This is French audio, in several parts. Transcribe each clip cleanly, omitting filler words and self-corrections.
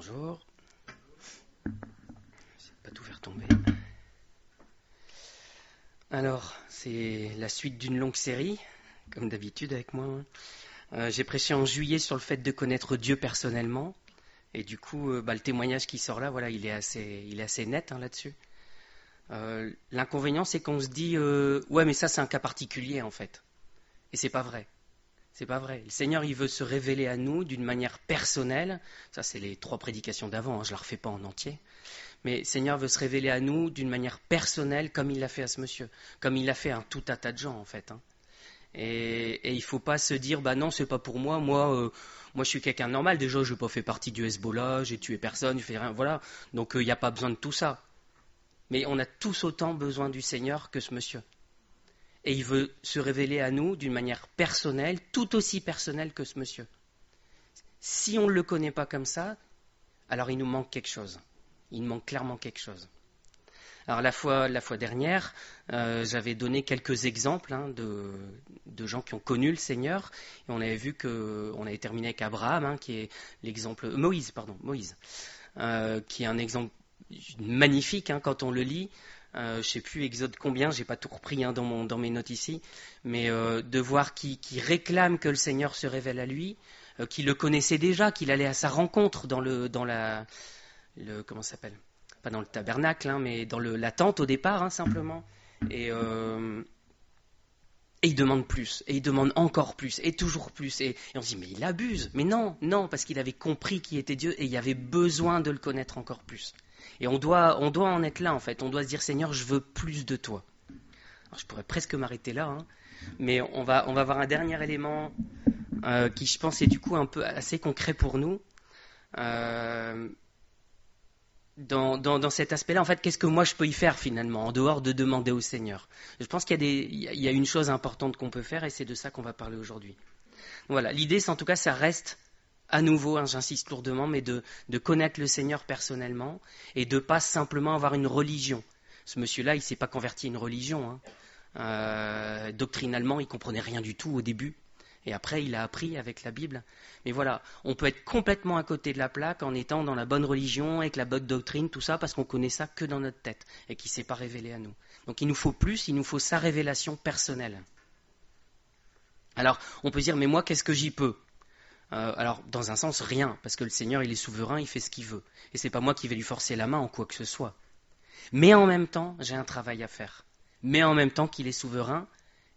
Bonjour. J'essaie de pas tout faire tomber. Alors, c'est la suite d'une longue série, comme d'habitude avec moi. J'ai prêché en juillet sur le fait de connaître Dieu personnellement. Et du coup, le témoignage qui sort là, voilà, il est assez net là-dessus. L'inconvénient, c'est qu'on se dit, ouais, mais ça, c'est un cas particulier, en fait. Et c'est pas vrai. C'est pas vrai. Le Seigneur, il veut se révéler à nous d'une manière personnelle. Ça, c'est les 3 prédications d'avant, je ne la refais pas en entier. Mais le Seigneur veut se révéler à nous d'une manière personnelle, comme il l'a fait à ce monsieur. Comme il l'a fait à tout un tas de gens, en fait. Et il ne faut pas se dire, bah non, c'est pas pour moi. Moi, je suis quelqu'un de normal. Déjà, je n'ai pas fait partie du Hezbollah, j'ai tué personne, je fais rien. Voilà. Donc, il n'y a pas besoin de tout ça. Mais on a tous autant besoin du Seigneur que ce monsieur. Et il veut se révéler à nous d'une manière personnelle, tout aussi personnelle que ce monsieur. Si on ne le connaît pas comme ça, alors il nous manque quelque chose. Il nous manque clairement quelque chose. Alors la fois dernière, j'avais donné quelques exemples de gens qui ont connu le Seigneur. Et on avait vu qu'on avait terminé avec Abraham, qui est l'exemple... Moïse, qui est un exemple magnifique quand on le lit. Je ne sais plus Exode combien, j'ai pas tout repris dans mes notes ici, mais de voir qui réclame que le Seigneur se révèle à lui, qui le connaissait déjà, qu'il allait à sa rencontre dans comment ça s'appelle, pas dans le tabernacle, mais dans la tente au départ, simplement. Et il demande plus, et il demande encore plus, et toujours plus. Et on se dit, mais il abuse. Mais non, parce qu'il avait compris qui était Dieu, et il y avait besoin de le connaître encore plus. Et on doit en être là, en fait. On doit se dire, Seigneur, je veux plus de toi. Alors, je pourrais presque m'arrêter là, mais on va voir un dernier élément qui, je pense, est du coup un peu assez concret pour nous. Dans cet aspect-là, en fait, qu'est-ce que moi je peux y faire finalement, en dehors de demander au Seigneur? Je pense qu'il y a une chose importante qu'on peut faire, et c'est de ça qu'on va parler aujourd'hui. Voilà, l'idée, c'est en tout cas, ça reste à nouveau, j'insiste lourdement, mais de connaître le Seigneur personnellement et de pas simplement avoir une religion. Ce monsieur-là, il ne s'est pas converti à une religion. Doctrinalement, il comprenait rien du tout au début. Et après, il a appris avec la Bible. Mais voilà, on peut être complètement à côté de la plaque en étant dans la bonne religion, avec la bonne doctrine, tout ça, parce qu'on connaît ça que dans notre tête et qui ne s'est pas révélé à nous. Donc il nous faut plus, il nous faut sa révélation personnelle. Alors, on peut dire, mais moi, qu'est-ce que j'y peux ? Alors, dans un sens, rien, parce que le Seigneur, il est souverain, il fait ce qu'il veut. Et ce n'est pas moi qui vais lui forcer la main en quoi que ce soit. Mais en même temps, j'ai un travail à faire. Mais en même temps qu'il est souverain,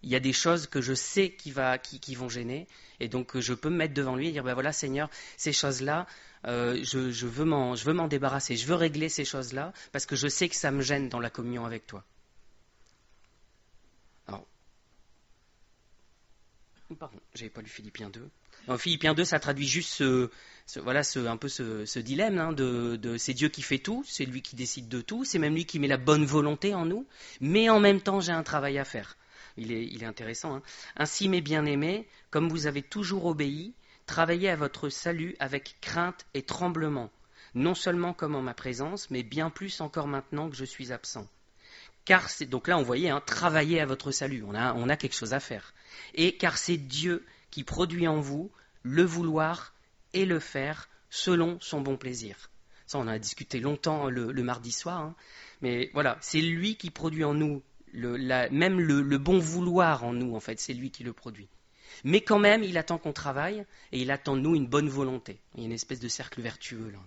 il y a des choses que je sais qui vont gêner, et donc je peux me mettre devant lui et dire, ben voilà Seigneur, ces choses-là, je veux m'en débarrasser, je veux régler ces choses-là, parce que je sais que ça me gêne dans la communion avec toi. Alors, pardon, j'avais pas lu Philippiens 2. Dans Philippiens 2, ça traduit juste ce dilemme de c'est Dieu qui fait tout, c'est lui qui décide de tout, c'est même lui qui met la bonne volonté en nous, mais en même temps j'ai un travail à faire. Il est intéressant. Ainsi, mes bien-aimés, comme vous avez toujours obéi, travaillez à votre salut avec crainte et tremblement, non seulement comme en ma présence, mais bien plus encore maintenant que je suis absent. Car c'est, donc là, on voyait, travailler à votre salut, on a quelque chose à faire. Et car c'est Dieu qui produit en vous le vouloir et le faire selon son bon plaisir. Ça, on en a discuté longtemps le mardi soir, mais voilà, c'est lui qui produit en nous même le bon vouloir en nous, en fait, c'est lui qui le produit. Mais quand même, il attend qu'on travaille et il attend de nous une bonne volonté. Il y a une espèce de cercle vertueux là.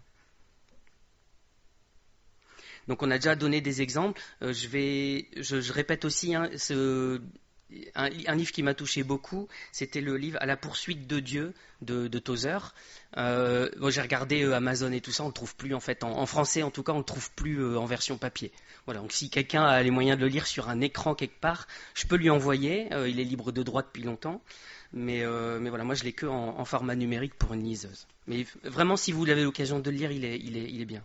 Donc on a déjà donné des exemples. Je répète aussi un livre qui m'a touché beaucoup, c'était le livre À la poursuite de Dieu de Tozer. J'ai regardé Amazon et tout ça, on ne le trouve plus en fait, en français en tout cas, on ne le trouve plus en version papier. Voilà, donc si quelqu'un a les moyens de le lire sur un écran quelque part, je peux lui envoyer, il est libre de droit depuis longtemps, mais voilà, moi je l'ai que en format numérique pour une liseuse. Mais vraiment, si vous avez l'occasion de le lire, il est bien.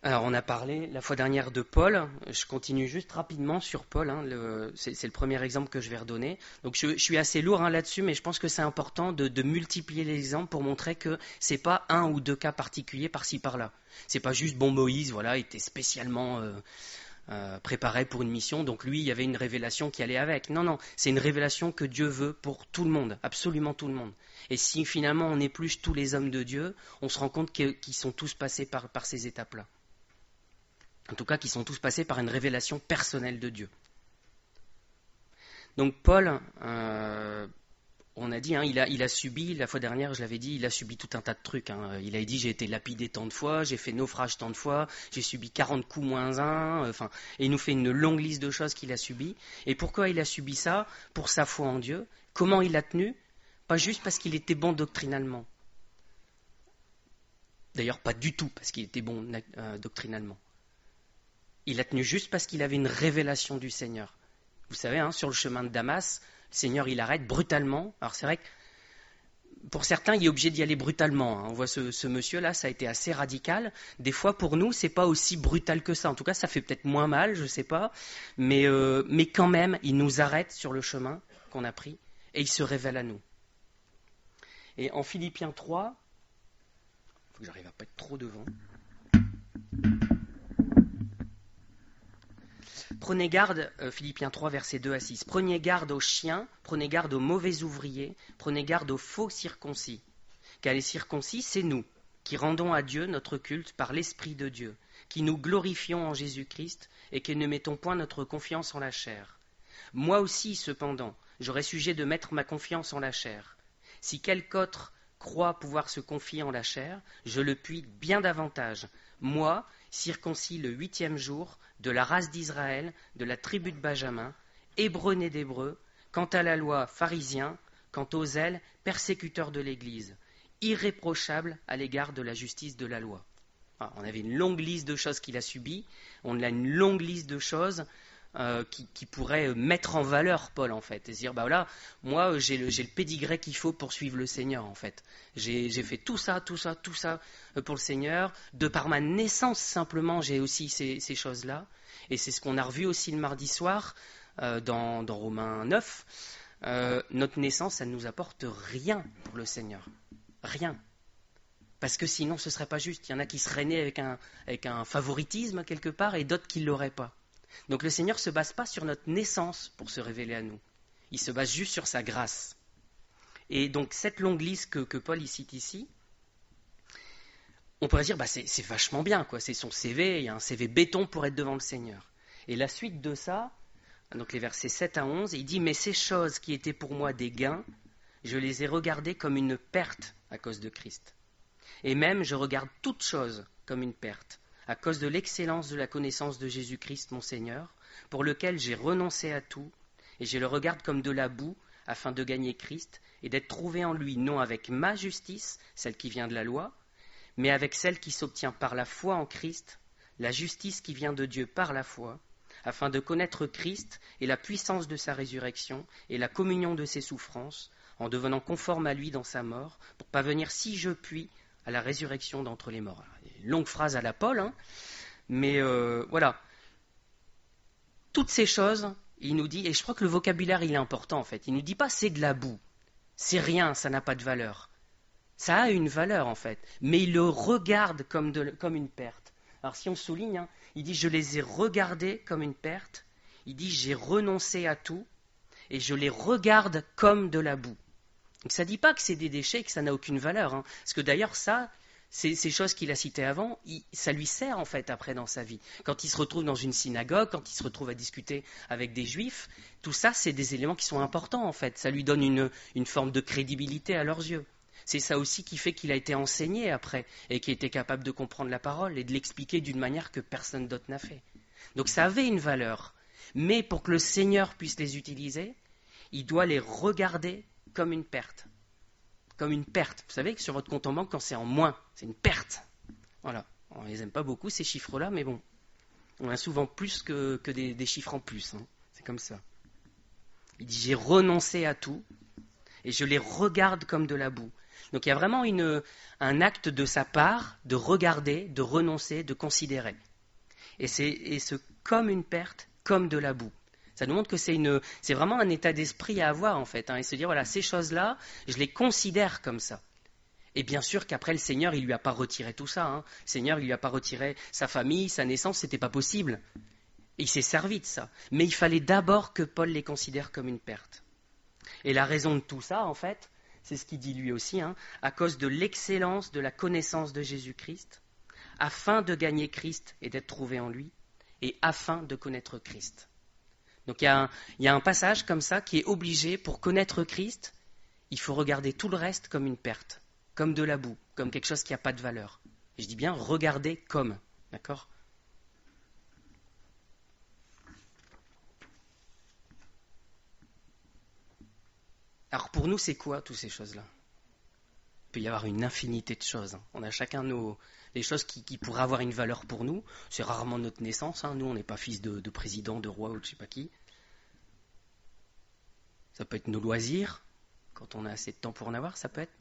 Alors, on a parlé la fois dernière de Paul. Je continue juste rapidement sur Paul. C'est le premier exemple que je vais redonner. Donc, je suis assez lourd là-dessus, mais je pense que c'est important de multiplier les exemples pour montrer que c'est pas un ou deux cas particuliers par-ci par-là. C'est pas juste Moïse, voilà, était spécialement préparait pour une mission, donc lui, il y avait une révélation qui allait avec. Non, non, c'est une révélation que Dieu veut pour tout le monde, absolument tout le monde. Et si finalement on épluche tous les hommes de Dieu, on se rend compte qu'ils sont tous passés par ces étapes-là. En tout cas, qu'ils sont tous passés par une révélation personnelle de Dieu. Donc Paul, on a dit, il a subi, la fois dernière je l'avais dit, il a subi tout un tas de trucs. Il a dit j'ai été lapidé tant de fois, j'ai fait naufrage tant de fois, j'ai subi 40 coups moins 1, et il nous fait une longue liste de choses qu'il a subies. Et pourquoi il a subi ça? Pour sa foi en Dieu. Comment il a tenu? Pas juste parce qu'il était bon doctrinalement. D'ailleurs, pas du tout parce qu'il était bon doctrinalement. Il a tenu juste parce qu'il avait une révélation du Seigneur. Vous savez, sur le chemin de Damas, le Seigneur, il arrête brutalement. Alors c'est vrai que pour certains, il est obligé d'y aller brutalement. On voit ce monsieur-là, ça a été assez radical. Des fois, pour nous, c'est pas aussi brutal que ça. En tout cas, ça fait peut-être moins mal, je sais pas. Mais quand même, il nous arrête sur le chemin qu'on a pris et il se révèle à nous. Et en Philippiens 3, il faut que j'arrive à pas être trop devant. Prenez garde, Philippiens 3, versets 2 à 6. Prenez garde aux chiens, prenez garde aux mauvais ouvriers, prenez garde aux faux circoncis. Car les circoncis, c'est nous, qui rendons à Dieu notre culte par l'Esprit de Dieu, qui nous glorifions en Jésus-Christ et qui ne mettons point notre confiance en la chair. Moi aussi, cependant, j'aurais sujet de mettre ma confiance en la chair. Si quelque autre croit pouvoir se confier en la chair, je le puis bien davantage. Moi, circoncis le 8e jour, de la race d'Israël, de la tribu de Benjamin, hébreu né d'hébreu, quant à la loi, pharisien, quant aux zèles, persécuteur de l'Église, irréprochable à l'égard de la justice de la loi. On avait une longue liste de choses qu'il a subies, on a une longue liste de choses qui pourraient mettre en valeur Paul, en fait, et se dire, voilà, moi j'ai le pédigré qu'il faut pour suivre le Seigneur, en fait. J'ai fait tout ça pour le Seigneur. De par ma naissance, simplement, j'ai aussi ces choses-là. Et c'est ce qu'on a revu aussi le mardi soir dans Romains 9. Notre naissance, ça ne nous apporte rien pour le Seigneur. Rien. Parce que sinon, ce ne serait pas juste. Il y en a qui seraient nés avec un favoritisme quelque part et d'autres qui ne l'auraient pas. Donc le Seigneur ne se base pas sur notre naissance pour se révéler à nous. Il se base juste sur sa grâce. Et donc cette longue liste que Paul y cite ici, on pourrait dire c'est vachement bien, quoi. C'est son CV, il y a un CV béton pour être devant le Seigneur. Et la suite de ça, donc les versets 7 à 11, il dit « Mais ces choses qui étaient pour moi des gains, je les ai regardées comme une perte à cause de Christ. Et même je regarde toutes choses comme une perte, à cause de l'excellence de la connaissance de Jésus-Christ mon Seigneur, pour lequel j'ai renoncé à tout, et je le regarde comme de la boue, afin de gagner Christ, et d'être trouvé en lui, non avec ma justice, celle qui vient de la loi, mais avec celle qui s'obtient par la foi en Christ, la justice qui vient de Dieu par la foi, afin de connaître Christ et la puissance de sa résurrection et la communion de ses souffrances, en devenant conforme à lui dans sa mort, pour parvenir, si je puis, à la résurrection d'entre les morts. » Longue phrase à la Paul, mais voilà. Toutes ces choses, il nous dit, et je crois que le vocabulaire il est important en fait, il ne nous dit pas c'est de la boue, c'est rien, ça n'a pas de valeur. Ça a une valeur en fait, mais il le regarde comme une perte. Alors si on souligne, il dit je les ai regardés comme une perte, il dit j'ai renoncé à tout, et je les regarde comme de la boue. Donc ça ne dit pas que c'est des déchets, que ça n'a aucune valeur. Parce que d'ailleurs, ça, ces choses qu'il a citées avant, ça lui sert en fait après dans sa vie. Quand il se retrouve dans une synagogue, quand il se retrouve à discuter avec des juifs, tout ça, c'est des éléments qui sont importants en fait. Ça lui donne une forme de crédibilité à leurs yeux. C'est ça aussi qui fait qu'il a été enseigné après et qu'il était capable de comprendre la parole et de l'expliquer d'une manière que personne d'autre n'a fait. Donc ça avait une valeur. Mais pour que le Seigneur puisse les utiliser, il doit les regarder comme une perte. Comme une perte. Vous savez que sur votre compte en banque, quand c'est en moins, c'est une perte. Voilà. On ne les aime pas beaucoup, ces chiffres-là, mais bon. On a souvent plus que des chiffres en plus. C'est comme ça. Il dit, j'ai renoncé à tout et je les regarde comme de la boue. Donc il y a vraiment un acte de sa part de regarder, de renoncer, de considérer. Et ce comme une perte, comme de la boue. Ça nous montre que c'est vraiment un état d'esprit à avoir en fait, et se dire voilà, ces choses-là, je les considère comme ça. Et bien sûr qu'après le Seigneur, il lui a pas retiré tout ça. Le Seigneur, il lui a pas retiré sa famille, sa naissance, c'était pas possible. Et il s'est servi de ça. Mais il fallait d'abord que Paul les considère comme une perte. Et la raison de tout ça, en fait, c'est ce qu'il dit lui aussi, à cause de l'excellence de la connaissance de Jésus-Christ, afin de gagner Christ et d'être trouvé en lui, et afin de connaître Christ. Donc il y a un passage comme ça qui est obligé, pour connaître Christ, il faut regarder tout le reste comme une perte, comme de la boue, comme quelque chose qui n'a pas de valeur. Et je dis bien regarder comme, d'accord ? Alors pour nous, c'est quoi toutes ces choses-là ? Il peut y avoir une infinité de choses. On a chacun les choses qui pourraient avoir une valeur pour nous. C'est rarement notre naissance. Nous, on n'est pas fils de président, de roi ou de je ne sais pas qui. Ça peut être nos loisirs, quand on a assez de temps pour en avoir. Ça peut être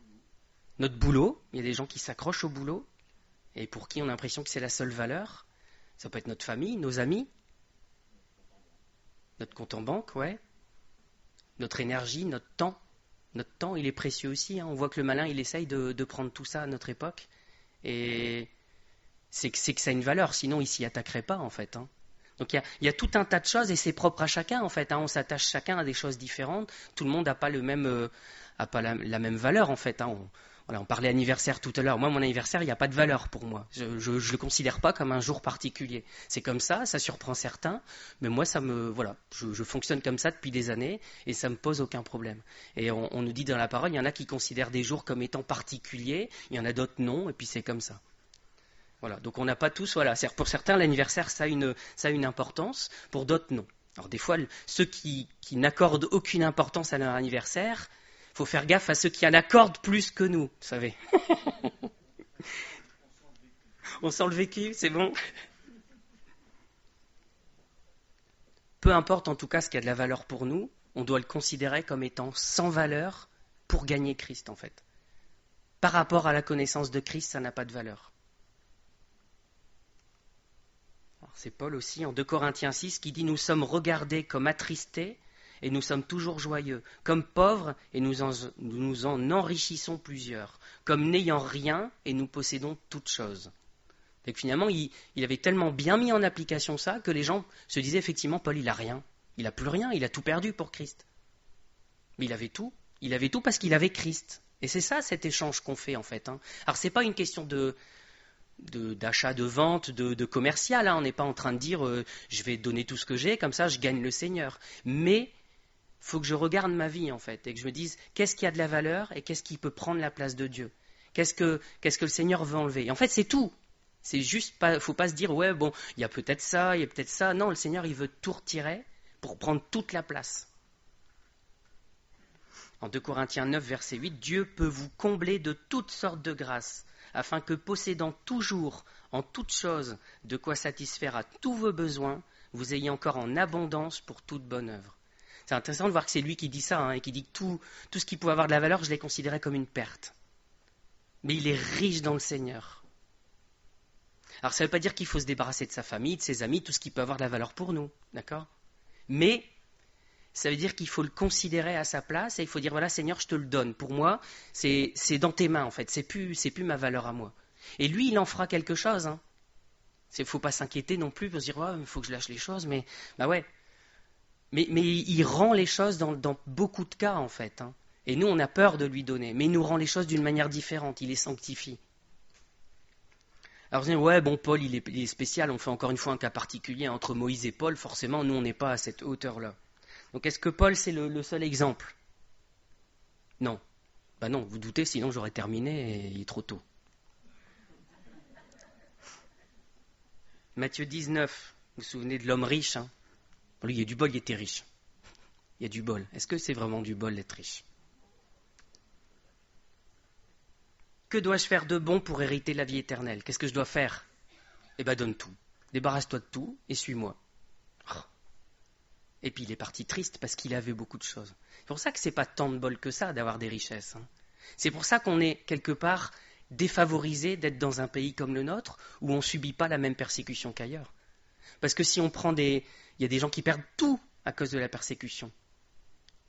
notre boulot. Il y a des gens qui s'accrochent au boulot et pour qui on a l'impression que c'est la seule valeur. Ça peut être notre famille, nos amis, notre compte en banque, ouais. Notre énergie, notre temps. Notre temps, il est précieux aussi. On voit que le malin, il essaye de prendre tout ça à notre époque. Et c'est que ça a une valeur, sinon il ne s'y attaquerait pas, en fait. Donc il y a tout un tas de choses, et c'est propre à chacun, en fait. On s'attache chacun à des choses différentes. Tout le monde n'a pas la même valeur, en fait. On parlait anniversaire tout à l'heure. Moi, mon anniversaire, il n'y a pas de valeur pour moi. Je ne le considère pas comme un jour particulier. C'est comme ça surprend certains, mais moi, je fonctionne comme ça depuis des années et ça ne me pose aucun problème. Et on nous dit dans la parole, il y en a qui considèrent des jours comme étant particuliers, il y en a d'autres non, et puis c'est comme ça. Voilà, donc on n'a pas tous, pour certains, l'anniversaire, ça a une importance, pour d'autres, non. Alors des fois, ceux qui n'accordent aucune importance à leur anniversaire, il faut faire gaffe à ceux qui en accordent plus que nous, vous savez. On sent le vécu, c'est bon. Peu importe en tout cas ce qui a de la valeur pour nous, on doit le considérer comme étant sans valeur pour gagner Christ en fait. Par rapport à la connaissance de Christ, ça n'a pas de valeur. Alors, c'est Paul aussi en 2 Corinthiens 6 qui dit « Nous sommes regardés comme attristés et nous sommes toujours joyeux, comme pauvres et nous en enrichissons plusieurs, comme n'ayant rien et nous possédons toutes choses. » Et que finalement, il avait tellement bien mis en application ça que les gens se disaient effectivement, Paul, il a rien. Il n'a plus rien, il a tout perdu pour Christ. Mais il avait tout parce qu'il avait Christ. Et c'est ça cet échange qu'on fait en fait. Alors c'est pas une question d'achat, de vente, de commercial. On n'est pas en train de dire je vais donner tout ce que j'ai, comme ça je gagne le Seigneur. Mais il faut que je regarde ma vie en fait et que je me dise qu'est-ce qui a de la valeur et qu'est-ce qui peut prendre la place de Dieu. Qu'est-ce que le Seigneur veut enlever. Et en fait c'est tout. C'est juste pas, faut pas se dire ouais bon il y a peut-être ça, il y a peut-être ça. Non, le Seigneur il veut tout retirer pour prendre toute la place. En 2 Corinthiens 9 verset 8, Dieu peut vous combler de toutes sortes de grâces, afin que possédant toujours en toutes choses de quoi satisfaire à tous vos besoins, vous ayez encore en abondance pour toute bonne œuvre. C'est intéressant de voir que c'est lui qui dit ça, et qui dit que tout ce qui pouvait avoir de la valeur, je l'ai considéré comme une perte. Mais il est riche dans le Seigneur. Alors ça ne veut pas dire qu'il faut se débarrasser de sa famille, de ses amis, tout ce qui peut avoir de la valeur pour nous, d'accord ? Mais ça veut dire qu'il faut le considérer à sa place et il faut dire voilà Seigneur, je te le donne. Pour moi, c'est dans tes mains en fait, c'est plus ma valeur à moi. Et lui, il en fera quelque chose. Il ne faut pas s'inquiéter non plus pour se dire il faut que je lâche les choses, mais bah ouais. Mais il rend les choses dans beaucoup de cas en fait. Et nous, on a peur de lui donner, mais il nous rend les choses d'une manière différente, il les sanctifie. Alors vous dites, Paul, il est spécial, on fait encore une fois un cas particulier entre Moïse et Paul, forcément, nous, on n'est pas à cette hauteur-là. Donc est-ce que Paul, c'est le seul exemple ? Non. Non, vous doutez, sinon j'aurais terminé et il est trop tôt. Matthieu 19, vous vous souvenez de l'homme riche Lui, il y a du bol, il était riche. Il y a du bol. Est-ce que c'est vraiment du bol d'être riche ? Que dois-je faire de bon pour hériter la vie éternelle ? Qu'est-ce que je dois faire ? Donne tout. Débarrasse-toi de tout et suis-moi. Et puis il est parti triste parce qu'il avait beaucoup de choses. C'est pour ça que c'est pas tant de bol que ça d'avoir des richesses. C'est pour ça qu'on est quelque part défavorisé d'être dans un pays comme le nôtre où on ne subit pas la même persécution qu'ailleurs. Parce que si on prend il y a des gens qui perdent tout à cause de la persécution.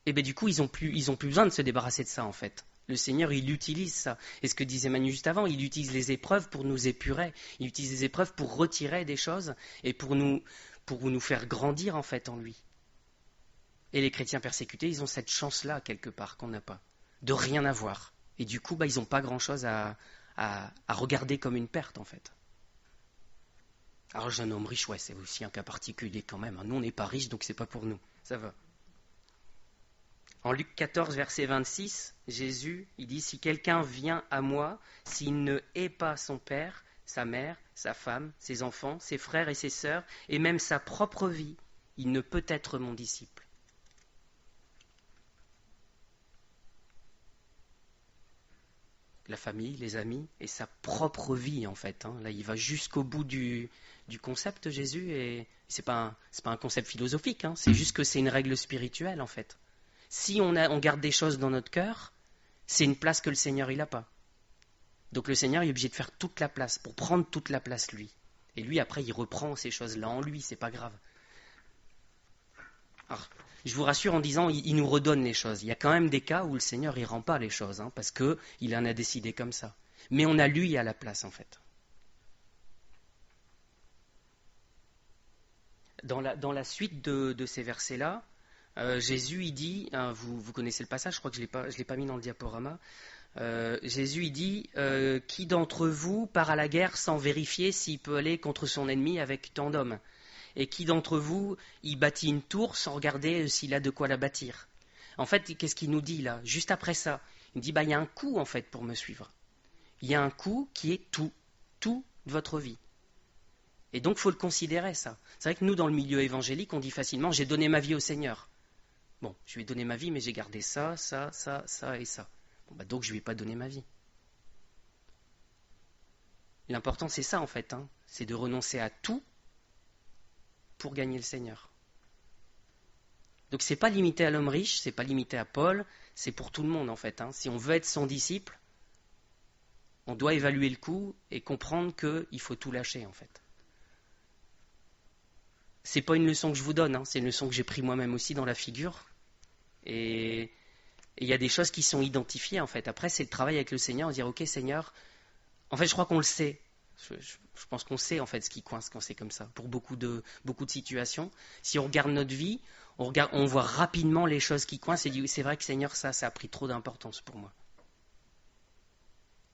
Et du coup, ils ont plus besoin de se débarrasser de ça en fait. Le Seigneur, il utilise ça. Et ce que disait Manu juste avant, il utilise les épreuves pour nous épurer. Il utilise les épreuves pour retirer des choses et pour nous pour nous faire grandir en fait en lui. Et les chrétiens persécutés, ils ont cette chance-là quelque part qu'on n'a pas, de rien avoir. Et du coup, ils n'ont pas grand-chose à regarder comme une perte en fait. Alors, jeune homme riche, ouais, c'est aussi un cas particulier quand même. Nous, on n'est pas riches, donc c'est pas pour nous. Ça va. En Luc 14, verset 26, Jésus, il dit, si quelqu'un vient à moi, s'il ne hait pas son père, sa mère, sa femme, ses enfants, ses frères et ses sœurs, et même sa propre vie, il ne peut être mon disciple. La famille, les amis, et sa propre vie en fait. Là, il va jusqu'au bout du concept, Jésus, et c'est pas un concept philosophique, c'est juste que c'est une règle spirituelle en fait. Si on garde des choses dans notre cœur, c'est une place que le Seigneur il n'a pas. Donc le Seigneur il est obligé de faire toute la place, pour prendre toute la place lui. Et lui après il reprend ces choses-là en lui, c'est pas grave. Alors, je vous rassure en disant, il nous redonne les choses. Il y a quand même des cas où le Seigneur, il ne rend pas les choses, parce qu'il en a décidé comme ça. Mais on a lui à la place, en fait. Dans la suite de ces versets-là, Jésus, il dit, vous connaissez le passage, je crois que je ne l'ai pas mis dans le diaporama, Jésus, il dit, qui d'entre vous part à la guerre sans vérifier s'il peut aller contre son ennemi avec tant d'hommes ? Et qui d'entre vous, il bâtit une tour sans regarder s'il a de quoi la bâtir ? En fait, qu'est-ce qu'il nous dit là ? Juste après ça, il dit, il y a un coût en fait pour me suivre. Il y a un coût qui est tout de votre vie. Et donc, il faut le considérer ça. C'est vrai que nous, dans le milieu évangélique, on dit facilement, j'ai donné ma vie au Seigneur. Bon, je lui ai donné ma vie, mais j'ai gardé ça et ça. Donc, je ne lui ai pas donné ma vie. L'important, c'est ça en fait, c'est de renoncer à tout pour gagner le Seigneur. Donc c'est pas limité à l'homme riche, c'est pas limité à Paul, c'est pour tout le monde en fait. Si on veut être son disciple, on doit évaluer le coût et comprendre qu'il faut tout lâcher en fait. C'est pas une leçon que je vous donne, c'est une leçon que j'ai pris moi-même aussi dans la figure. Et il y a des choses qui sont identifiées en fait. Après c'est le travail avec le Seigneur, dire ok Seigneur, en fait je crois qu'on le sait. Je pense qu'on sait en fait ce qui coince quand c'est comme ça, pour beaucoup de situations. Si on regarde notre vie, on voit rapidement les choses qui coincent et dit c'est vrai que Seigneur, ça a pris trop d'importance pour moi.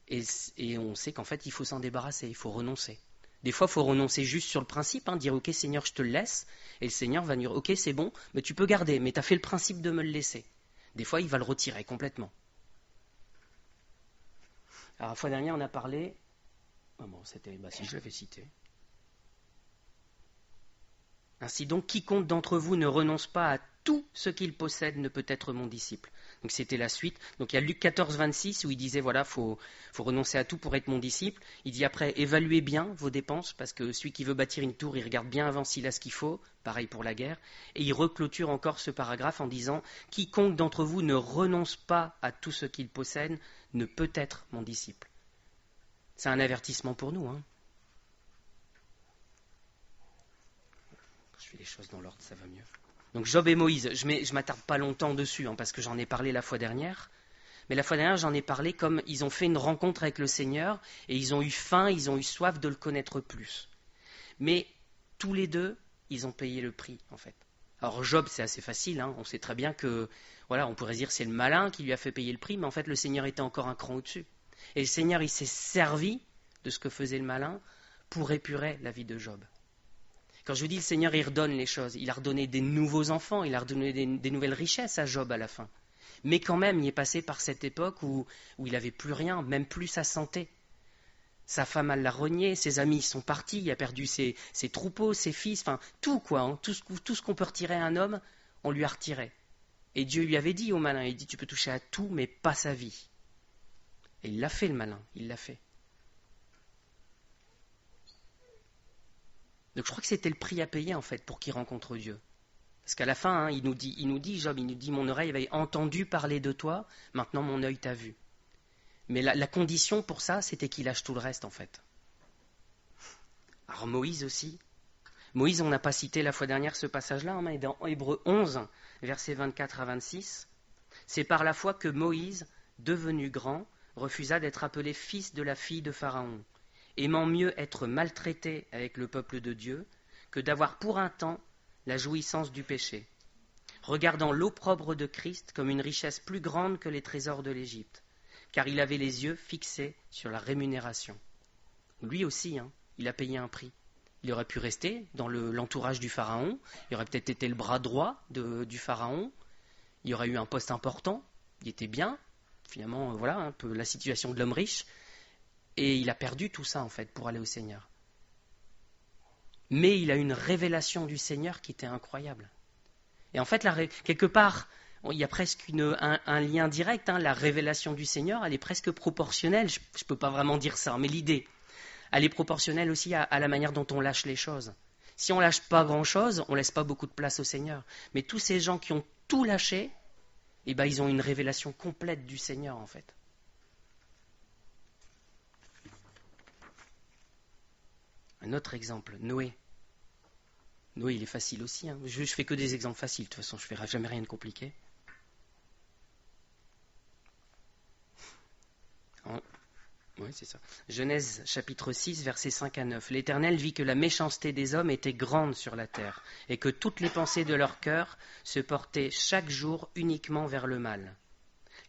Et on sait qu'en fait il faut s'en débarrasser, il faut renoncer. Des fois il faut renoncer juste sur le principe, dire ok Seigneur je te le laisse, et le Seigneur va dire ok c'est bon, mais tu peux garder, mais tu as fait le principe de me le laisser. Des fois il va le retirer complètement. Alors la fois dernière on a parlé... si je l'avais cité. Ainsi donc, quiconque d'entre vous ne renonce pas à tout ce qu'il possède ne peut être mon disciple. Donc c'était la suite. Donc il y a Luc 14, 26 où il disait voilà, faut renoncer à tout pour être mon disciple. Il dit après, évaluez bien vos dépenses parce que celui qui veut bâtir une tour, il regarde bien avant s'il a ce qu'il faut. Pareil pour la guerre. Et il reclôture encore ce paragraphe en disant quiconque d'entre vous ne renonce pas à tout ce qu'il possède ne peut être mon disciple. C'est un avertissement pour nous. Je fais les choses dans l'ordre, ça va mieux. Donc Job et Moïse, je ne m'attarde pas longtemps dessus, parce que j'en ai parlé la fois dernière. Mais la fois dernière, j'en ai parlé comme ils ont fait une rencontre avec le Seigneur et ils ont eu faim, ils ont eu soif de le connaître plus. Mais tous les deux, ils ont payé le prix, en fait. Alors Job, c'est assez facile, on sait très bien que, on pourrait dire c'est le malin qui lui a fait payer le prix, mais en fait le Seigneur était encore un cran au-dessus. Et le Seigneur, il s'est servi de ce que faisait le malin pour épurer la vie de Job. Quand je vous dis le Seigneur, il redonne les choses. Il a redonné des nouveaux enfants, il a redonné des nouvelles richesses à Job à la fin. Mais quand même, il est passé par cette époque où il n'avait plus rien, même plus sa santé. Sa femme, elle l'a renié, ses amis sont partis, il a perdu ses troupeaux, ses fils, tout quoi. Tout ce qu'on peut retirer à un homme, on lui a retiré. Et Dieu lui avait dit au malin, il dit tu peux toucher à tout, mais pas sa vie. Et il l'a fait le malin, il l'a fait. Donc je crois que c'était le prix à payer en fait pour qu'il rencontre Dieu. Parce qu'à la fin, il nous dit Job, mon oreille avait entendu parler de toi, maintenant mon œil t'a vu. Mais la condition pour ça, c'était qu'il lâche tout le reste en fait. Alors Moïse aussi. Moïse, on n'a pas cité la fois dernière ce passage-là, mais dans Hébreux 11, versets 24 à 26. C'est par la foi que Moïse, devenu grand, refusa d'être appelé fils de la fille de Pharaon, aimant mieux être maltraité avec le peuple de Dieu que d'avoir pour un temps la jouissance du péché, regardant l'opprobre de Christ comme une richesse plus grande que les trésors de l'Égypte, car il avait les yeux fixés sur la rémunération. Lui aussi, il a payé un prix. Il aurait pu rester dans l'entourage du Pharaon, il aurait peut-être été le bras droit du Pharaon, il aurait eu un poste important, il était bien, finalement, voilà, un peu la situation de l'homme riche, et il a perdu tout ça, en fait, pour aller au Seigneur. Mais il a une révélation du Seigneur qui était incroyable. Et en fait, quelque part, il y a presque un lien direct, la révélation du Seigneur, elle est presque proportionnelle, je ne peux pas vraiment dire ça, mais l'idée, elle est proportionnelle aussi à la manière dont on lâche les choses. Si on ne lâche pas grand-chose, on ne laisse pas beaucoup de place au Seigneur. Mais tous ces gens qui ont tout lâché, ils ont une révélation complète du Seigneur, en fait. Un autre exemple, Noé. Noé, il est facile aussi. Je fais que des exemples faciles, de toute façon, je ne ferai jamais rien de compliqué. Oui, c'est ça. Genèse chapitre 6, versets 5 à 9. L'Éternel vit que la méchanceté des hommes était grande sur la terre, et que toutes les pensées de leur cœur se portaient chaque jour uniquement vers le mal.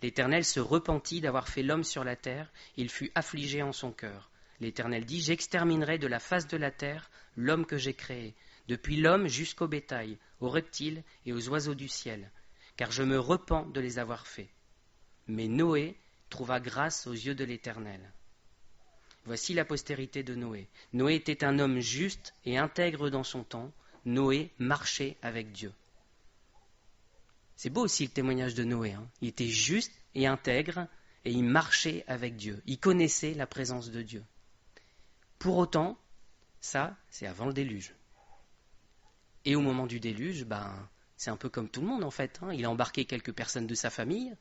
L'Éternel se repentit d'avoir fait l'homme sur la terre, il fut affligé en son cœur. L'Éternel dit, j'exterminerai de la face de la terre l'homme que j'ai créé, depuis l'homme jusqu'au bétail, aux reptiles et aux oiseaux du ciel, car je me repens de les avoir faits. Mais Noé trouva grâce aux yeux de l'Éternel. Voici la postérité de Noé. Noé était un homme juste et intègre dans son temps. Noé marchait avec Dieu. C'est beau aussi le témoignage de Noé. Il était juste et intègre et il marchait avec Dieu. Il connaissait la présence de Dieu. Pour autant, ça, c'est avant le déluge. Et au moment du déluge, c'est un peu comme tout le monde en fait. Il a embarqué quelques personnes de sa famille.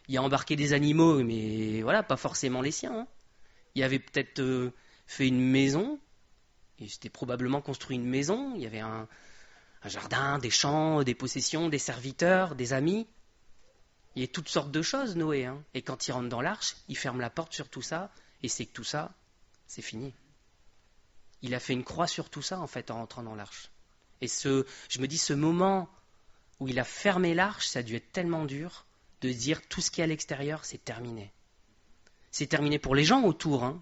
Il a embarqué des animaux, mais voilà, pas forcément les siens. Il avait peut-être fait une maison, il s'était probablement construit une maison, il y avait un jardin, des champs, des possessions, des serviteurs, des amis. Il y a toutes sortes de choses, Noé. Et quand il rentre dans l'arche, il ferme la porte sur tout ça, et c'est que tout ça, c'est fini. Il a fait une croix sur tout ça, en fait, en rentrant dans l'arche. Et je me dis, ce moment où il a fermé l'arche, ça a dû être tellement dur de se dire tout ce qui est à l'extérieur, c'est terminé. C'est terminé pour les gens autour,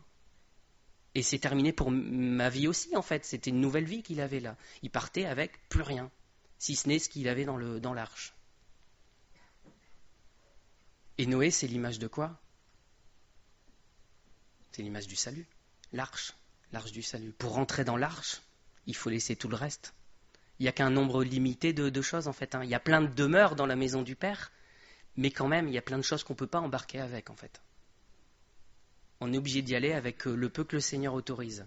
et c'est terminé pour ma vie aussi, en fait. C'était une nouvelle vie qu'il avait là. Il partait avec plus rien, si ce n'est ce qu'il avait dans l'arche. Et Noé, c'est l'image de quoi? C'est l'image du salut, l'arche du salut. Pour rentrer dans l'arche, il faut laisser tout le reste. Il n'y a qu'un nombre limité de choses, en fait. Il y a plein de demeures dans la maison du Père, mais quand même, il y a plein de choses qu'on ne peut pas embarquer avec, en fait. On est obligé d'y aller avec le peu que le Seigneur autorise.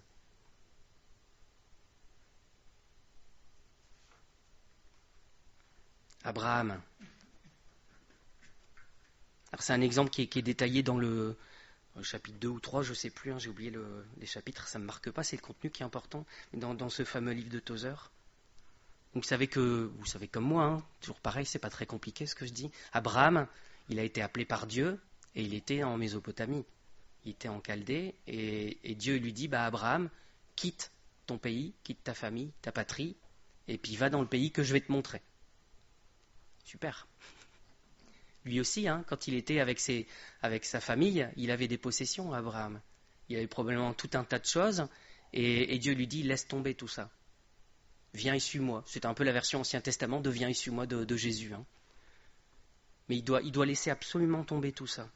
Abraham. Alors c'est un exemple qui est détaillé dans le chapitre 2 ou 3, je ne sais plus, j'ai oublié les chapitres, ça ne me marque pas, c'est le contenu qui est important, dans ce fameux livre de Tozer. Donc vous savez comme moi, toujours pareil, c'est pas très compliqué ce que je dis. Abraham, il a été appelé par Dieu et il était en Mésopotamie. Il était en Chaldée et Dieu lui dit, Abraham, quitte ton pays, quitte ta famille, ta patrie, et puis va dans le pays que je vais te montrer. Super. Lui aussi, quand il était avec sa famille, il avait des possessions, Abraham. Il avait probablement tout un tas de choses, et Dieu lui dit, laisse tomber tout ça. Viens et suis-moi. C'est un peu la version Ancien Testament de viens et suis-moi de Jésus. Mais il doit laisser absolument tomber tout ça.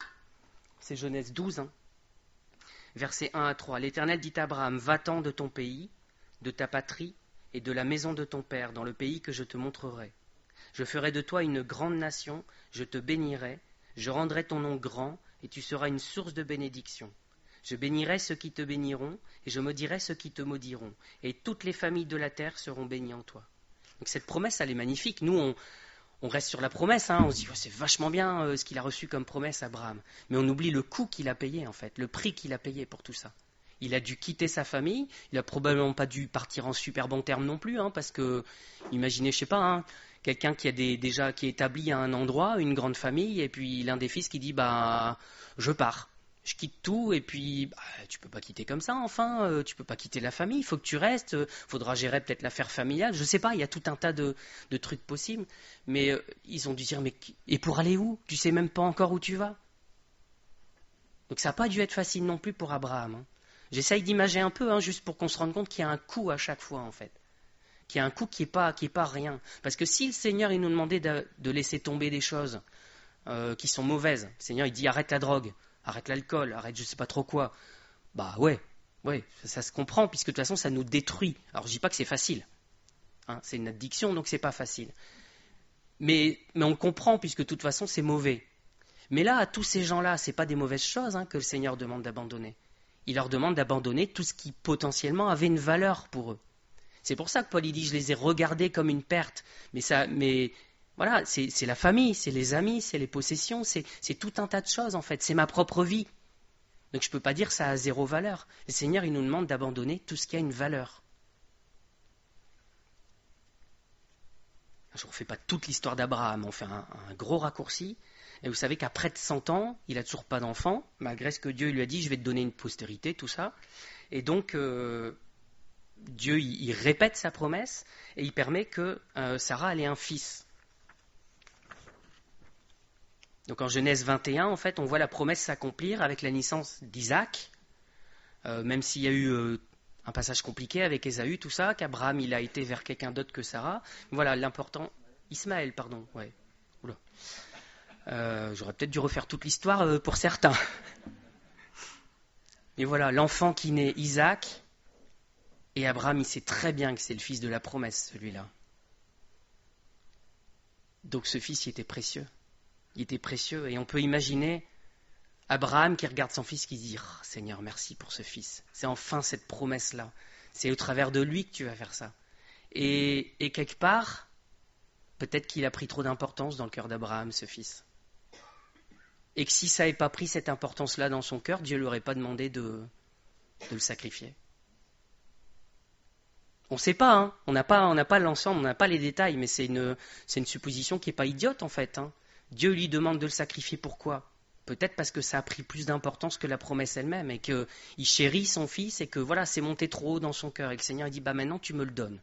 C'est Genèse 12, versets 1 à 3. L'Éternel dit à Abraham, va-t'en de ton pays, de ta patrie et de la maison de ton père, dans le pays que je te montrerai. Je ferai de toi une grande nation, je te bénirai, je rendrai ton nom grand, et tu seras une source de bénédiction. Je bénirai ceux qui te béniront, et je maudirai ceux qui te maudiront, et toutes les familles de la terre seront bénies en toi. Donc cette promesse, elle est magnifique. Nous, on reste sur la promesse, on se dit, c'est vachement bien ce qu'il a reçu comme promesse, Abraham. Mais on oublie le coût qu'il a payé, en fait, le prix qu'il a payé pour tout ça. Il a dû quitter sa famille, il n'a probablement pas dû partir en super bon terme non plus, parce que, imaginez, je sais pas, quelqu'un qui est établi à un endroit, une grande famille, et puis l'un des fils qui dit, je pars. Je quitte tout et puis tu peux pas quitter comme ça enfin, tu peux pas quitter la famille, il faut que tu restes, faudra gérer peut-être l'affaire familiale, je sais pas, il y a tout un tas de trucs possibles, mais ils ont dû dire mais et pour aller où? Tu sais même pas encore où tu vas. Donc ça n'a pas dû être facile non plus pour Abraham. Hein. J'essaye d'imager un peu, hein, juste pour qu'on se rende compte qu'il y a un coût à chaque fois en fait, qu'il y a un coût qui est pas rien. Parce que si le Seigneur il nous demandait de laisser tomber des choses qui sont mauvaises. Le Seigneur, il dit arrête la drogue, arrête l'alcool, arrête je sais pas trop quoi. Bah ouais, ça se comprend, puisque de toute façon, ça nous détruit. Alors, je dis pas que c'est facile. Hein, c'est une addiction, donc c'est pas facile. Mais on le comprend, puisque de toute façon, c'est mauvais. Mais là, à tous ces gens-là, c'est pas des mauvaises choses que le Seigneur demande d'abandonner. Il leur demande d'abandonner tout ce qui potentiellement avait une valeur pour eux. C'est pour ça que Paul il dit je les ai regardés comme une perte. Mais voilà, c'est la famille, c'est les amis, c'est les possessions, c'est tout un tas de choses en fait. C'est ma propre vie. Donc je ne peux pas dire ça a zéro valeur. Le Seigneur il nous demande d'abandonner tout ce qui a une valeur. Je ne refais pas toute l'histoire d'Abraham, on fait un gros raccourci. Et vous savez qu'à près de 100 ans, il n'a toujours pas d'enfant, malgré ce que Dieu lui a dit, je vais te donner une postérité, tout ça. Et donc, Dieu il répète sa promesse et il permet que Sarah ait un fils. Donc en Genèse 21, en fait, on voit la promesse s'accomplir avec la naissance d'Isaac, même s'il y a eu un passage compliqué avec Ésaü, tout ça, qu'Abraham il a été vers quelqu'un d'autre que Sarah. Voilà, l'important... Ismaël, pardon, ouais. Oula. J'aurais peut-être dû refaire toute l'histoire pour certains. Mais voilà, l'enfant qui naît, Isaac, et Abraham, il sait très bien que c'est le fils de la promesse, celui-là. Donc ce fils, il était précieux. Il était précieux, et on peut imaginer Abraham qui regarde son fils qui dit oh, « Seigneur, merci pour ce fils. C'est enfin cette promesse-là. C'est au travers de lui que tu vas faire ça. » Et quelque part, peut-être qu'il a pris trop d'importance dans le cœur d'Abraham, ce fils. Et que si ça n'avait pas pris cette importance-là dans son cœur, Dieu ne lui aurait pas demandé de le sacrifier. On ne sait pas, hein. On n'a pas l'ensemble, on n'a pas les détails, mais c'est une supposition qui n'est pas idiote en fait. Hein. Dieu lui demande de le sacrifier, pourquoi ? Peut-être parce que ça a pris plus d'importance que la promesse elle-même et qu'il chérit son fils et que voilà, c'est monté trop haut dans son cœur et que le Seigneur dit bah maintenant tu me le donnes.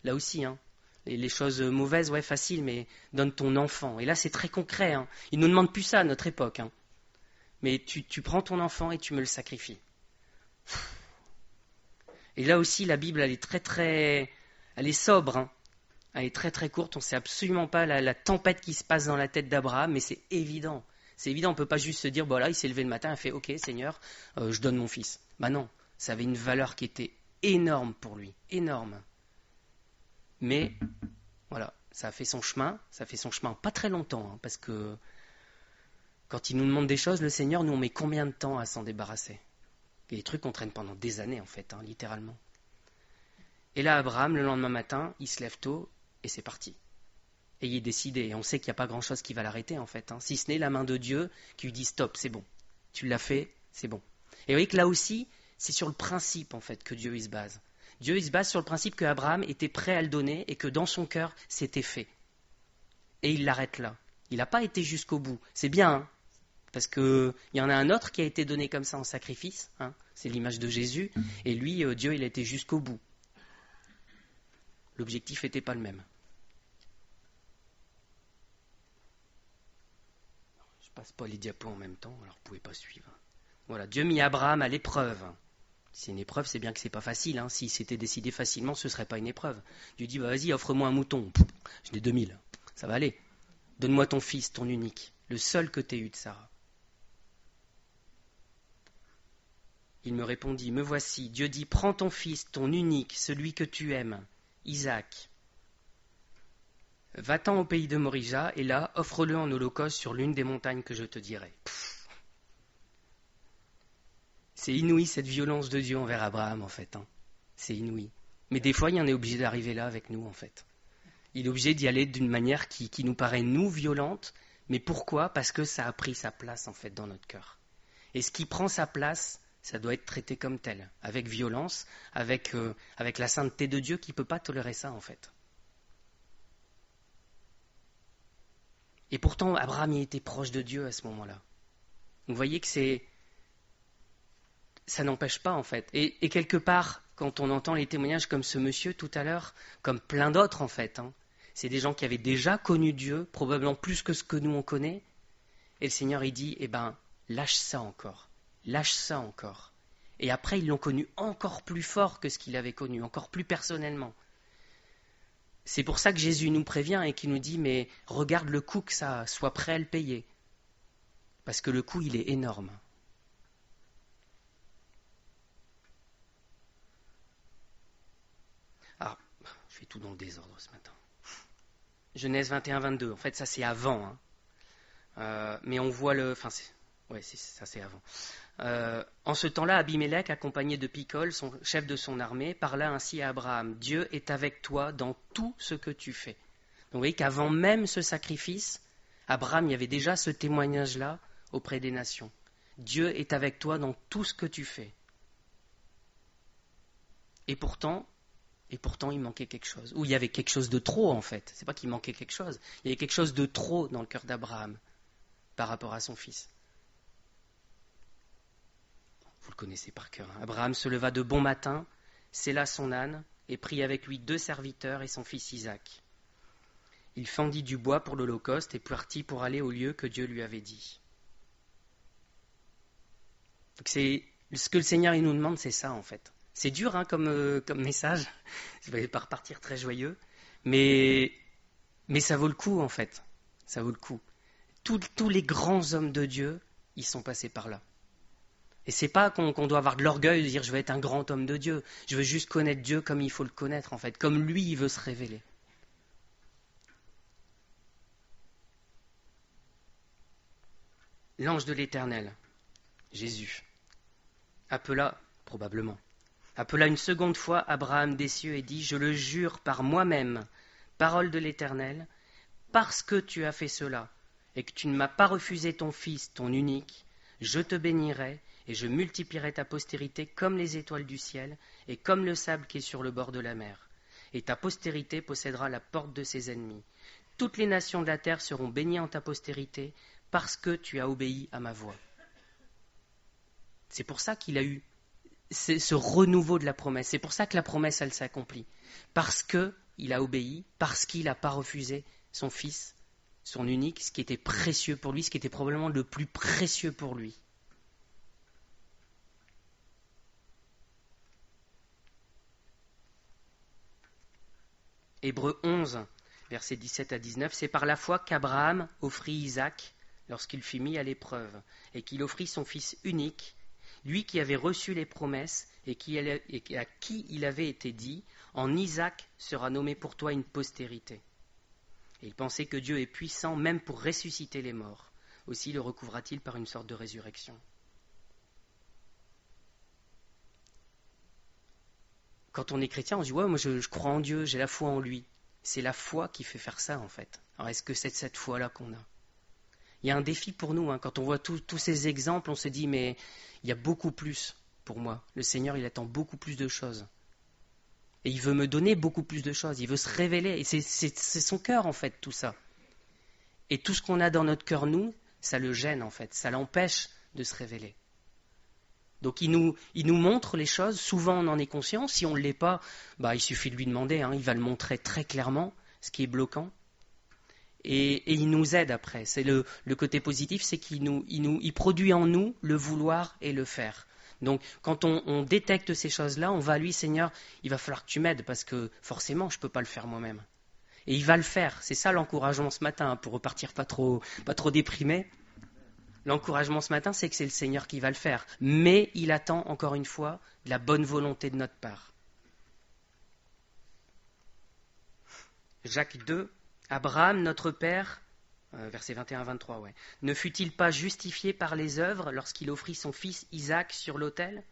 Là aussi, hein. Les choses mauvaises, ouais, facile, mais donne ton enfant. Et là, c'est très concret. Hein. Il ne nous demande plus ça à notre époque. Hein. Mais tu prends ton enfant et tu me le sacrifies. Et là aussi, la Bible, elle est elle est sobre. Hein. Elle est très très courte. On ne sait absolument pas la tempête qui se passe dans la tête d'Abraham, mais c'est évident. C'est évident, on ne peut pas juste se dire, bon là, il s'est levé le matin, il a fait, ok, Seigneur, je donne mon fils. Bah non, ça avait une valeur qui était énorme pour lui, énorme. Mais voilà, ça a fait son chemin pas très longtemps, hein, parce que quand il nous demande des choses, le Seigneur, nous on met combien de temps à s'en débarrasser? Il y a des trucs qu'on traîne pendant des années en fait, hein, littéralement. Et là, Abraham, le lendemain matin, il se lève tôt et c'est parti. Et il est décidé, et on sait qu'il n'y a pas grand-chose qui va l'arrêter en fait, hein, si ce n'est la main de Dieu qui lui dit stop, c'est bon, tu l'as fait, c'est bon. Et vous voyez que là aussi, c'est sur le principe en fait que Dieu il se base. Dieu il se base sur le principe que Abraham était prêt à le donner et que dans son cœur, c'était fait. Et il l'arrête là. Il n'a pas été jusqu'au bout. C'est bien, hein, parce qu'il y en a un autre qui a été donné comme ça en sacrifice, hein, c'est l'image de Jésus, et lui, Dieu, il a été jusqu'au bout. L'objectif n'était pas le même. Je passe pas les diapos en même temps, alors vous ne pouvez pas suivre. Voilà, Dieu mit Abraham à l'épreuve. C'est une épreuve, c'est bien que c'est pas facile. Hein. Si c'était décidé facilement, ce ne serait pas une épreuve. Dieu dit, bah, vas-y, offre-moi un mouton. Je n'ai 2000, ça va aller. Donne-moi ton fils, ton unique, le seul que t'aies eu de Sarah. Il me répondit, me voici. Dieu dit, prends ton fils, ton unique, celui que tu aimes, Isaac. Va-t'en au pays de Morija, et là, offre-le en holocauste sur l'une des montagnes que je te dirai. C'est inouï cette violence de Dieu envers Abraham, en fait. Hein. C'est inouï. Mais des fois, il en est obligé d'arriver là avec nous, en fait. Il est obligé d'y aller d'une manière qui nous paraît, nous, violente. Mais pourquoi ? Parce que ça a pris sa place, en fait, dans notre cœur. Et ce qui prend sa place, ça doit être traité comme tel, avec violence, avec la sainteté de Dieu qui ne peut pas tolérer ça, en fait. Et pourtant, Abraham y était proche de Dieu à ce moment-là. Vous voyez que ça n'empêche pas en fait. Et quelque part, quand on entend les témoignages comme ce monsieur tout à l'heure, comme plein d'autres en fait, c'est des gens qui avaient déjà connu Dieu, probablement plus que ce que nous on connaît. Et le Seigneur il dit, lâche ça encore, lâche ça encore. Et après ils l'ont connu encore plus fort que ce qu'il avait connu, encore plus personnellement. C'est pour ça que Jésus nous prévient et qu'il nous dit, mais regarde le coût que ça a, sois prêt à le payer. Parce que le coût il est énorme. Ah, je fais tout dans le désordre ce matin. Genèse 21-22, en fait ça c'est avant. Mais on voit le... Enfin, ça c'est avant. En ce temps-là, Abimelech, accompagné de Picol, son chef de son armée, parla ainsi à Abraham. Dieu est avec toi dans tout ce que tu fais. Donc vous voyez qu'avant même ce sacrifice, Abraham, il y avait déjà ce témoignage-là auprès des nations. Dieu est avec toi dans tout ce que tu fais. Et pourtant, il manquait quelque chose. Ou il y avait quelque chose de trop, en fait. C'est pas qu'il manquait quelque chose. Il y avait quelque chose de trop dans le cœur d'Abraham par rapport à son fils. Vous le connaissez par cœur. Abraham se leva de bon matin, sella son âne et prit avec lui 2 serviteurs et son fils Isaac. Il fendit du bois pour l'holocauste et partit pour aller au lieu que Dieu lui avait dit. Donc c'est ce que le Seigneur il nous demande, c'est ça en fait. C'est dur comme message. Je ne vais pas repartir très joyeux, mais ça vaut le coup en fait. Ça vaut le coup. Tous les grands hommes de Dieu, ils sont passés par là. Et c'est pas qu'on doit avoir de l'orgueil de dire je veux être un grand homme de Dieu. Je veux juste connaître Dieu comme il faut le connaître en fait, comme lui il veut se révéler. L'ange de l'Éternel, Jésus, appela une seconde fois Abraham des cieux et dit, je le jure par moi-même, parole de l'Éternel, parce que tu as fait cela et que tu ne m'as pas refusé ton fils, ton unique, je te bénirai et je multiplierai ta postérité comme les étoiles du ciel et comme le sable qui est sur le bord de la mer. Et ta postérité possédera la porte de ses ennemis. Toutes les nations de la terre seront bénies en ta postérité parce que tu as obéi à ma voix. C'est pour ça qu'il a eu ce renouveau de la promesse. C'est pour ça que la promesse, elle s'accomplit. Parce qu'il a obéi, parce qu'il n'a pas refusé son fils, son unique, ce qui était précieux pour lui, ce qui était probablement le plus précieux pour lui. Hébreux 11, versets 17 à 19, c'est par la foi qu'Abraham offrit Isaac lorsqu'il fut mis à l'épreuve, et qu'il offrit son fils unique, lui qui avait reçu les promesses et à qui il avait été dit, en Isaac sera nommé pour toi une postérité. Et il pensait que Dieu est puissant même pour ressusciter les morts. Aussi le recouvra-t-il par une sorte de résurrection. Quand on est chrétien, on se dit « Ouais, moi je crois en Dieu, j'ai la foi en lui ». C'est la foi qui fait faire ça en fait. Alors est-ce que c'est cette foi-là qu'on a ? Il y a un défi pour nous. Quand on voit tous ces exemples, on se dit « Mais il y a beaucoup plus pour moi. Le Seigneur, il attend beaucoup plus de choses. Et il veut me donner beaucoup plus de choses. Il veut se révéler. Et c'est son cœur en fait, tout ça. Et tout ce qu'on a dans notre cœur, nous, ça le gêne en fait. Ça l'empêche de se révéler. Donc il nous montre les choses, souvent on en est conscient, si on ne l'est pas, il suffit de lui demander, il va le montrer très clairement, ce qui est bloquant, et il nous aide après. C'est le côté positif, c'est qu'il produit en nous le vouloir et le faire. Donc quand on détecte ces choses-là, on va à lui, Seigneur, il va falloir que tu m'aides, parce que forcément je ne peux pas le faire moi-même. Et il va le faire, c'est ça l'encouragement ce matin, pour repartir pas trop déprimé. L'encouragement ce matin, c'est que c'est le Seigneur qui va le faire. Mais il attend, encore une fois, de la bonne volonté de notre part. Jacques 2, Abraham, notre père, versets 21-23, ne fut-il pas justifié par les œuvres lorsqu'il offrit son fils Isaac sur l'autel ?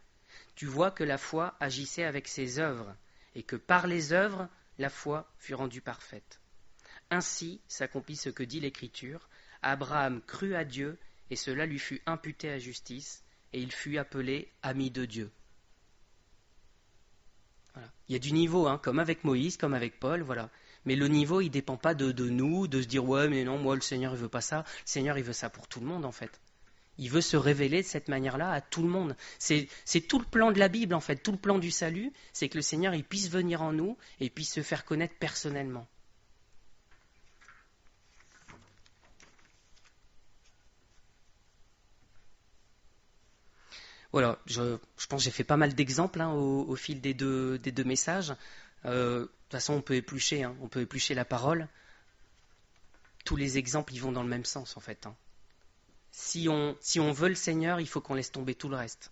Tu vois que la foi agissait avec ses œuvres, et que par les œuvres, la foi fut rendue parfaite. Ainsi s'accomplit ce que dit l'Écriture, Abraham crut à Dieu, et cela lui fut imputé à justice, et il fut appelé ami de Dieu. Voilà. Il y a du niveau, comme avec Moïse, comme avec Paul, voilà. Mais le niveau, il ne dépend pas de nous, de se dire « Ouais, mais non, moi, le Seigneur, il veut pas ça. » Le Seigneur, il veut ça pour tout le monde, en fait. Il veut se révéler de cette manière-là à tout le monde. C'est tout le plan de la Bible, en fait, tout le plan du salut, c'est que le Seigneur il puisse venir en nous et puisse se faire connaître personnellement. Voilà, je pense que j'ai fait pas mal d'exemples au fil des deux messages. De toute façon, on peut éplucher, on peut éplucher la parole. Tous les exemples, ils vont dans le même sens, en fait. Si on veut le Seigneur, il faut qu'on laisse tomber tout le reste.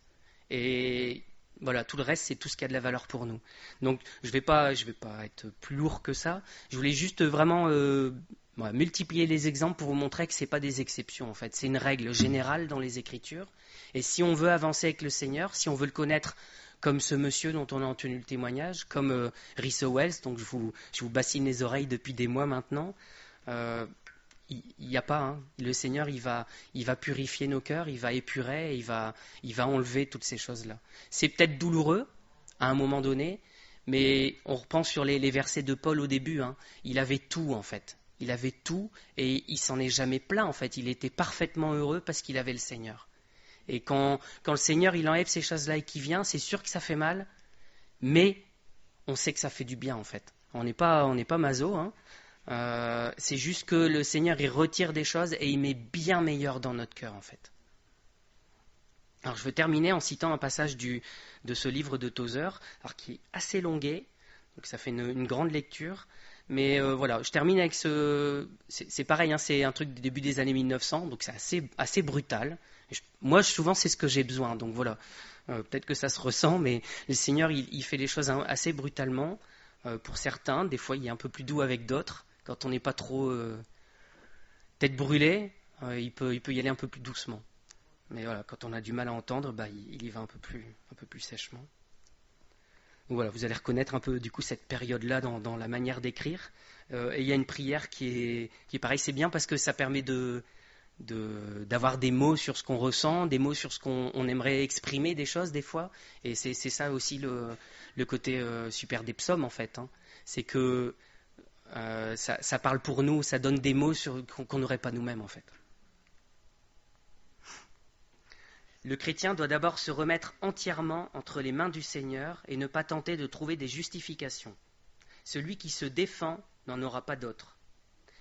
Et voilà, tout le reste, c'est tout ce qui a de la valeur pour nous. Donc, je vais pas être plus lourd que ça. Je voulais juste vraiment multiplier les exemples pour vous montrer que c'est pas des exceptions, en fait. C'est une règle générale dans les Écritures. Et si on veut avancer avec le Seigneur, si on veut le connaître comme ce monsieur dont on a entendu le témoignage, comme Rhys Wells, donc je vous bassine les oreilles depuis des mois maintenant. Il n'y a pas, le Seigneur, il va purifier nos cœurs, il va épurer, il va enlever toutes ces choses-là. C'est peut-être douloureux à un moment donné, mais on repense sur les versets de Paul au début. Il avait tout, en fait. Il avait tout et il s'en est jamais plaint, en fait. Il était parfaitement heureux parce qu'il avait le Seigneur. Et quand le Seigneur, il enlève ces choses-là et qu'il vient, c'est sûr que ça fait mal, mais on sait que ça fait du bien, en fait. On n'est pas maso, c'est juste que le Seigneur il retire des choses et il met bien meilleur dans notre cœur en fait. Alors je veux terminer en citant un passage de ce livre de Tozer, alors qui est assez longuet, donc ça fait une grande lecture, mais voilà, je termine avec c'est pareil, c'est un truc du début des années 1900, donc c'est assez brutal. Moi souvent c'est ce que j'ai besoin, donc voilà, peut-être que ça se ressent, mais le Seigneur il fait les choses assez brutalement pour certains, des fois il est un peu plus doux avec d'autres. Quand on n'est pas trop tête brûlée, il peut y aller un peu plus doucement. Mais voilà, quand on a du mal à entendre, il y va un peu plus sèchement. Donc voilà, vous allez reconnaître un peu du coup cette période-là dans la manière d'écrire. Et il y a une prière qui est pareil, c'est bien parce que ça permet d'avoir des mots sur ce qu'on ressent, des mots sur ce qu'on aimerait exprimer, des choses des fois. Et c'est ça aussi le côté super des psaumes en fait. C'est que ça parle pour nous, ça donne des mots qu'on n'aurait pas nous-mêmes en fait. Le chrétien doit d'abord se remettre entièrement entre les mains du Seigneur et ne pas tenter de trouver des justifications. Celui qui se défend n'en aura pas d'autre,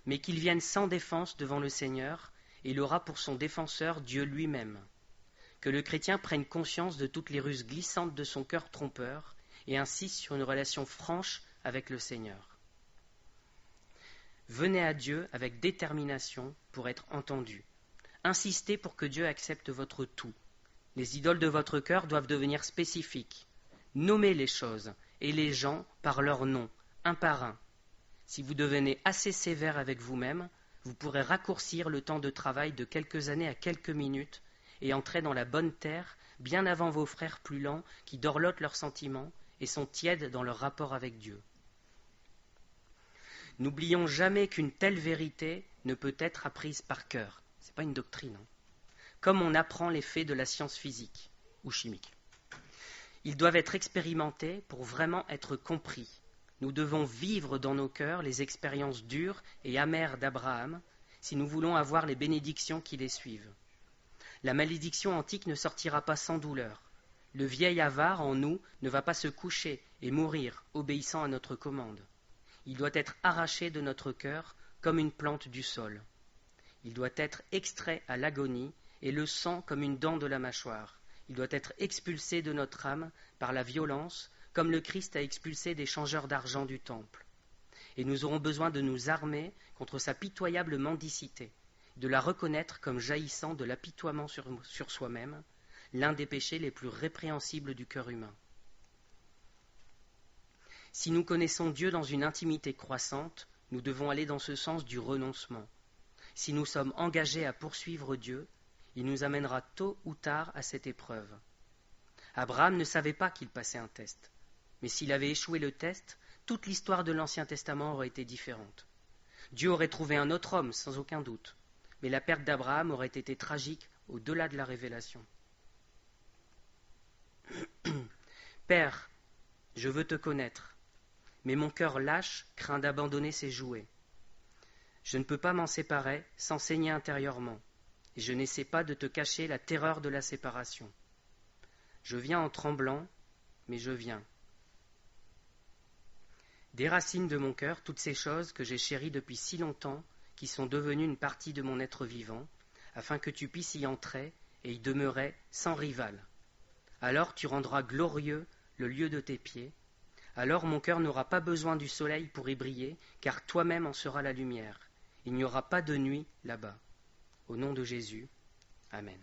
mais qu'il vienne sans défense devant le Seigneur, et il aura pour son défenseur Dieu lui-même. Que le chrétien prenne conscience de toutes les ruses glissantes de son cœur trompeur et insiste sur une relation franche avec le Seigneur. Venez à Dieu avec détermination pour être entendu. Insistez pour que Dieu accepte votre tout. Les idoles de votre cœur doivent devenir spécifiques. Nommez les choses et les gens par leur nom, un par un. Si vous devenez assez sévère avec vous-même, vous pourrez raccourcir le temps de travail de quelques années à quelques minutes et entrer dans la bonne terre bien avant vos frères plus lents qui dorlotent leurs sentiments et sont tièdes dans leur rapport avec Dieu. N'oublions jamais qu'une telle vérité ne peut être apprise par cœur. Ce n'est pas une doctrine. Comme on apprend les faits de la science physique ou chimique. Ils doivent être expérimentés pour vraiment être compris. Nous devons vivre dans nos cœurs les expériences dures et amères d'Abraham si nous voulons avoir les bénédictions qui les suivent. La malédiction antique ne sortira pas sans douleur. Le vieil avare en nous ne va pas se coucher et mourir obéissant à notre commande. Il doit être arraché de notre cœur comme une plante du sol. Il doit être extrait à l'agonie et le sang comme une dent de la mâchoire. Il doit être expulsé de notre âme par la violence, comme le Christ a expulsé des changeurs d'argent du temple. Et nous aurons besoin de nous armer contre sa pitoyable mendicité, de la reconnaître comme jaillissant de l'apitoiement sur soi-même, l'un des péchés les plus répréhensibles du cœur humain. Si nous connaissons Dieu dans une intimité croissante, nous devons aller dans ce sens du renoncement. Si nous sommes engagés à poursuivre Dieu, il nous amènera tôt ou tard à cette épreuve. Abraham ne savait pas qu'il passait un test, mais s'il avait échoué le test, toute l'histoire de l'Ancien Testament aurait été différente. Dieu aurait trouvé un autre homme, sans aucun doute, mais la perte d'Abraham aurait été tragique au-delà de la révélation. Père, je veux te connaître, mais mon cœur lâche craint d'abandonner ses jouets. Je ne peux pas m'en séparer sans saigner intérieurement. et je n'essaie pas de te cacher la terreur de la séparation. Je viens en tremblant, mais je viens. Déracine de mon cœur toutes ces choses que j'ai chéries depuis si longtemps, qui sont devenues une partie de mon être vivant, afin que tu puisses y entrer et y demeurer sans rival. Alors tu rendras glorieux le lieu de tes pieds. Alors mon cœur n'aura pas besoin du soleil pour y briller, car toi-même en seras la lumière. Il n'y aura pas de nuit là-bas. Au nom de Jésus, Amen.